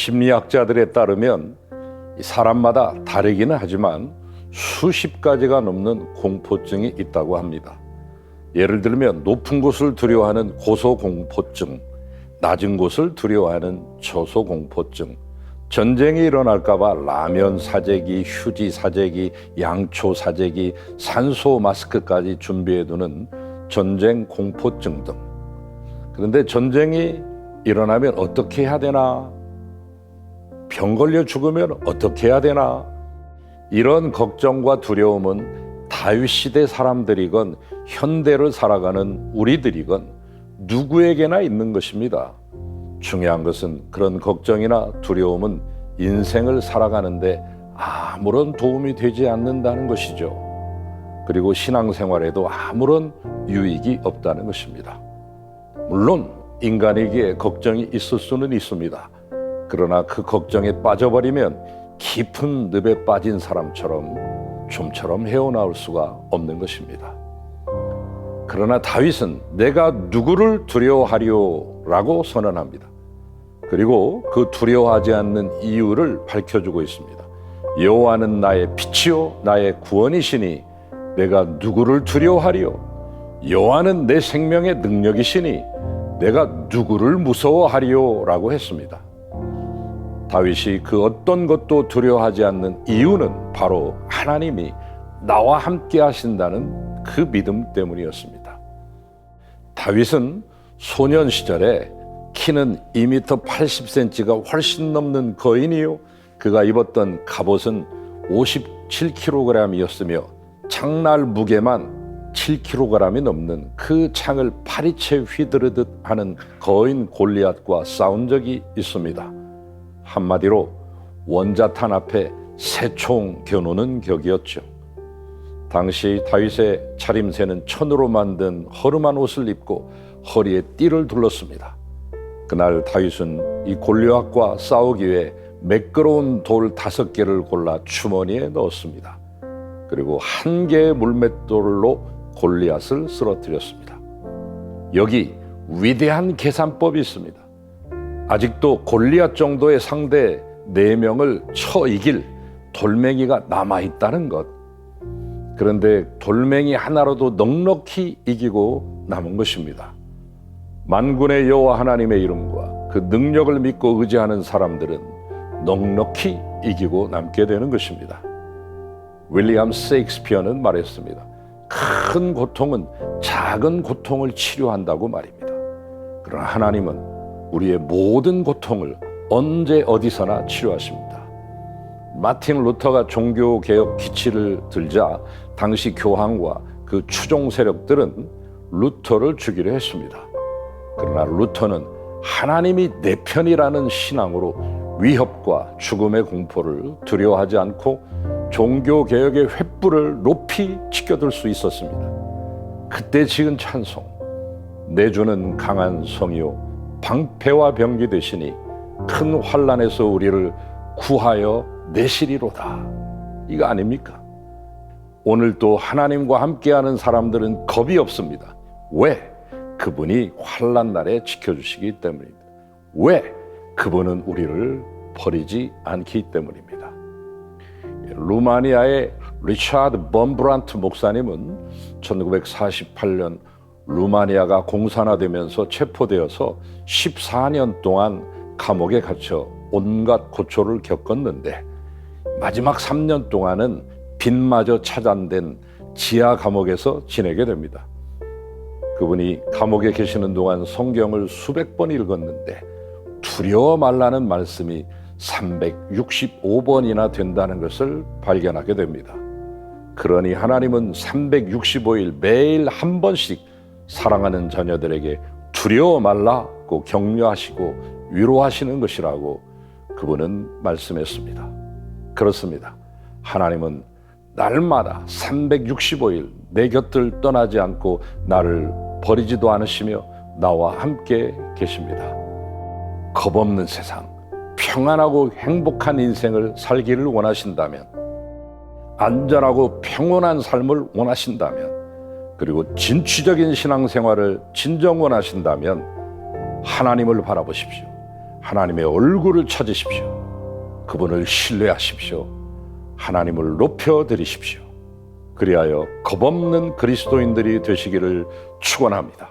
심리학자들에 따르면 사람마다 다르기는 하지만 수십 가지가 넘는 공포증이 있다고 합니다. 예를 들면 높은 곳을 두려워하는 고소공포증, 낮은 곳을 두려워하는 저소공포증, 전쟁이 일어날까 봐 라면 사재기, 휴지 사재기, 양초 사재기, 산소 마스크까지 준비해두는 전쟁 공포증 등. 그런데 전쟁이 일어나면 어떻게 해야 되나? 병 걸려 죽으면 어떻게 해야 되나? 이런 걱정과 두려움은 다윗 시대 사람들이건 현대를 살아가는 우리들이건 누구에게나 있는 것입니다. 중요한 것은 그런 걱정이나 두려움은 인생을 살아가는데 아무런 도움이 되지 않는다는 것이죠. 그리고 신앙생활에도 아무런 유익이 없다는 것입니다. 물론 인간에게 걱정이 있을 수는 있습니다. 그러나 그 걱정에 빠져버리면 깊은 늪에 빠진 사람처럼 좀처럼 헤어나올 수가 없는 것입니다. 그러나 다윗은 내가 누구를 두려워하리오라고 선언합니다. 그리고 그 두려워하지 않는 이유를 밝혀주고 있습니다. 여호와는 나의 빛이요 나의 구원이시니 내가 누구를 두려워하리요? 여호와는 내 생명의 능력이시니 내가 누구를 무서워하리요라고 했습니다. 다윗이 그 어떤 것도 두려워하지 않는 이유는 바로 하나님이 나와 함께 하신다는 그 믿음 때문이었습니다. 다윗은 소년 시절에 키는 2m 80cm가 훨씬 넘는 거인이요, 그가 입었던 갑옷은 57kg이었으며 창날 무게만 7kg이 넘는 그 창을 파리채 휘두르듯 하는 거인 골리앗과 싸운 적이 있습니다. 한마디로 원자탄 앞에 새총 겨누는 격이었죠. 당시 다윗의 차림새는 천으로 만든 허름한 옷을 입고 허리에 띠를 둘렀습니다. 그날 다윗은 이 골리앗과 싸우기 위해 매끄러운 돌 5개를 골라 주머니에 넣었습니다. 그리고 한 개의 물맷돌로 골리앗을 쓰러뜨렸습니다. 여기 위대한 계산법이 있습니다. 아직도 골리앗 정도의 상대 4명을 쳐 이길 돌멩이가 남아있다는 것. 그런데 돌멩이 하나로도 넉넉히 이기고 남은 것입니다. 만군의 여호와 하나님의 이름과 그 능력을 믿고 의지하는 사람들은 넉넉히 이기고 남게 되는 것입니다. 윌리엄 셰익스피어는 말했습니다. 큰 고통은 작은 고통을 치료한다고 말입니다. 그러나 하나님은 우리의 모든 고통을 언제 어디서나 치료하십니다. 마틴 루터가 종교개혁 기치를 들자 당시 교황과 그 추종 세력들은 루터를 죽이려 했습니다. 그러나 루터는 하나님이 내 편이라는 신앙으로 위협과 죽음의 공포를 두려워하지 않고 종교개혁의 횃불을 높이 지켜들 수 있었습니다. 그때 지은 찬송, 내 주는 강한 성이요 방패와 병기 되시니 큰 환난에서 우리를 구하여 내시리로다. 이거 아닙니까? 오늘 또 하나님과 함께하는 사람들은 겁이 없습니다. 왜? 그분이 환난 날에 지켜주시기 때문입니다. 왜? 그분은 우리를 버리지 않기 때문입니다. 루마니아의 리차드 범브란트 목사님은 1948년 루마니아가 공산화되면서 체포되어서 14년 동안 감옥에 갇혀 온갖 고초를 겪었는데 마지막 3년 동안은 빛마저 차단된 지하 감옥에서 지내게 됩니다. 그분이 감옥에 계시는 동안 성경을 수백 번 읽었는데 두려워 말라는 말씀이 365번이나 된다는 것을 발견하게 됩니다. 그러니 하나님은 365일 매일 한 번씩 사랑하는 자녀들에게 두려워 말라고 격려하시고 위로하시는 것이라고 그 그분은 말씀했습니다. 그렇습니다. 하나님은 날마다 365일 내 곁을 떠나지 않고 나를 버리지도 않으시며 나와 함께 계십니다. 겁없는 세상, 평안하고 행복한 인생을 살기를 원하신다면, 안전하고 평온한 삶을 원하신다면, 그리고 진취적인 신앙생활을 진정 원하신다면 하나님을 바라보십시오. 하나님의 얼굴을 찾으십시오. 그분을 신뢰하십시오. 하나님을 높여드리십시오. 그리하여 겁없는 그리스도인들이 되시기를 축원합니다.